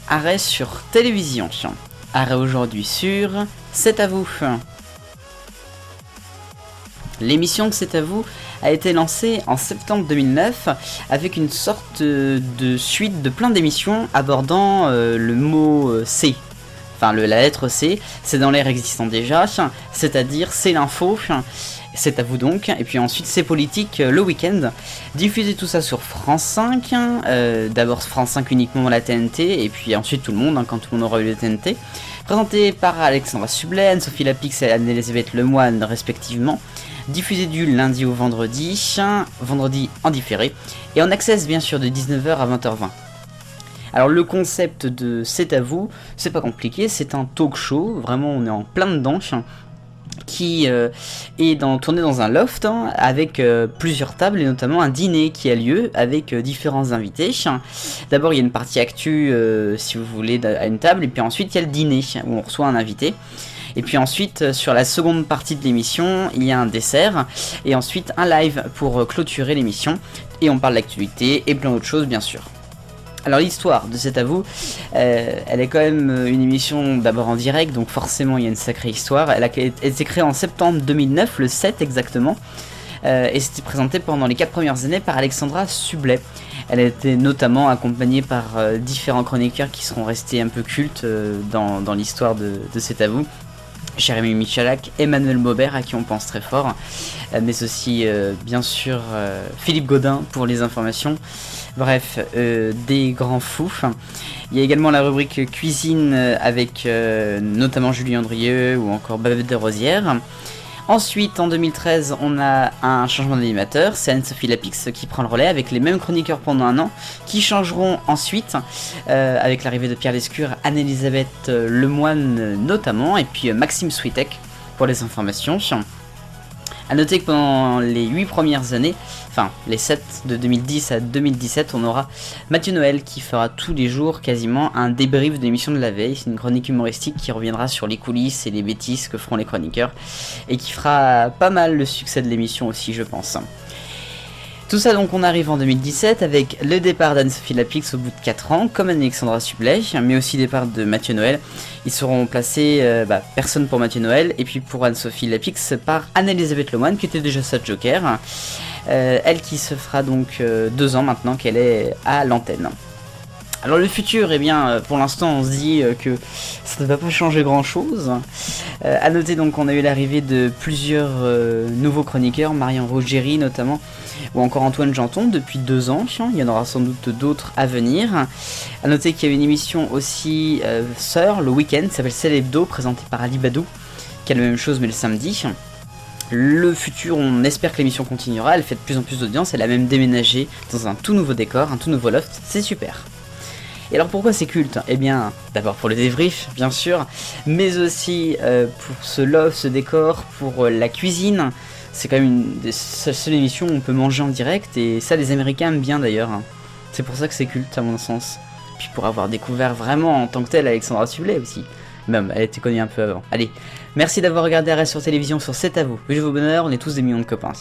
Arrêt sur télévision. Arrêt aujourd'hui sur C'est à vous. L'émission de C'est à vous a été lancée en septembre 2009 avec une sorte de suite de plein d'émissions abordant le mot C. Enfin la lettre C, c'est dans l'air existant déjà, c'est-à-dire c'est l'info. C'est à vous donc, et puis ensuite c'est politique le week-end, diffuser tout ça sur France 5, d'abord France 5 uniquement la TNT, et puis ensuite tout le monde quand tout le monde aura eu le TNT, présenté par Alexandra Sublet, Anne-Sophie Lapix et Anne-Elisabeth Lemoine respectivement, diffusé du lundi au vendredi, vendredi en différé, et en access bien sûr de 19h à 20h20. Alors le concept de C'est à vous, c'est pas compliqué, c'est un talk show, vraiment on est en plein dedans, qui est tourné dans un loft avec plusieurs tables et notamment un dîner qui a lieu avec différents invités. D'abord il y a une partie actu si vous voulez à une table, et puis ensuite il y a le dîner où on reçoit un invité. Et puis ensuite sur la seconde partie de l'émission il y a un dessert et ensuite un live pour clôturer l'émission, et on parle d'actualité et plein d'autres choses bien sûr. Alors l'histoire de C'est à vous, elle est quand même une émission d'abord en direct, donc forcément il y a une sacrée histoire. Elle a été créée en septembre 2009, le 7 exactement, et c'était présenté pendant les 4 premières années par Alexandra Sublet. Elle a été notamment accompagnée par différents chroniqueurs qui seront restés un peu cultes dans l'histoire de C'est à vous. Jérémy Michalak, Emmanuel Maubert à qui on pense très fort, mais aussi bien sûr Philippe Godin pour les informations. Bref, des grands fous. Il y a également la rubrique cuisine avec notamment Julien Andrieux ou encore Babette Desrosières. Ensuite, en 2013, on a un changement d'animateur, c'est Anne-Sophie Lapix qui prend le relais avec les mêmes chroniqueurs pendant un an, qui changeront ensuite avec l'arrivée de Pierre Lescure, Anne-Elisabeth Lemoine notamment, et puis Maxime Switek pour les informations. A noter que pendant les 8 premières années, enfin les 7 de 2010 à 2017, on aura Mathieu Noël qui fera tous les jours quasiment un débrief de l'émission de la veille. C'est une chronique humoristique qui reviendra sur les coulisses et les bêtises que feront les chroniqueurs, et qui fera pas mal le succès de l'émission aussi, je pense. Tout ça donc on arrive en 2017 avec le départ d'Anne-Sophie Lapix au bout de 4 ans, comme Alexandra Sublet, mais aussi le départ de Mathieu Noël. Ils seront placés, personne pour Mathieu Noël, et puis pour Anne-Sophie Lapix par Anne-Elisabeth Lemoine qui était déjà sa joker, elle qui se fera donc 2 ans maintenant qu'elle est à l'antenne. Alors le futur, eh bien pour l'instant on se dit que ça ne va pas changer grand chose. A noter donc qu'on a eu l'arrivée de plusieurs nouveaux chroniqueurs, Marion Rogéry notamment, ou encore Antoine Janton depuis 2 ans, il y en aura sans doute d'autres à venir. A noter qu'il y a une émission aussi sœur le week-end, qui s'appelle C'est l'hebdo, présentée par Ali Badou, qui a la même chose mais le samedi. Le futur, on espère que l'émission continuera, elle fait de plus en plus d'audience, elle a même déménagé dans un tout nouveau décor, un tout nouveau loft, c'est super. Et alors pourquoi c'est culte ? Eh bien, d'abord pour le débrief, bien sûr, mais aussi pour ce loft, ce décor, pour la cuisine. C'est quand même une des seules émissions où on peut manger en direct, et ça les Américains aiment bien d'ailleurs. C'est pour ça que c'est culte à mon sens. Puis pour avoir découvert vraiment en tant que tel Alexandra Sublet aussi. Même, elle était connue un peu avant. Allez, merci d'avoir regardé Arrêt sur télévision sur C'est à vous. Veuillez vos bonheurs, on est tous des millions de copains.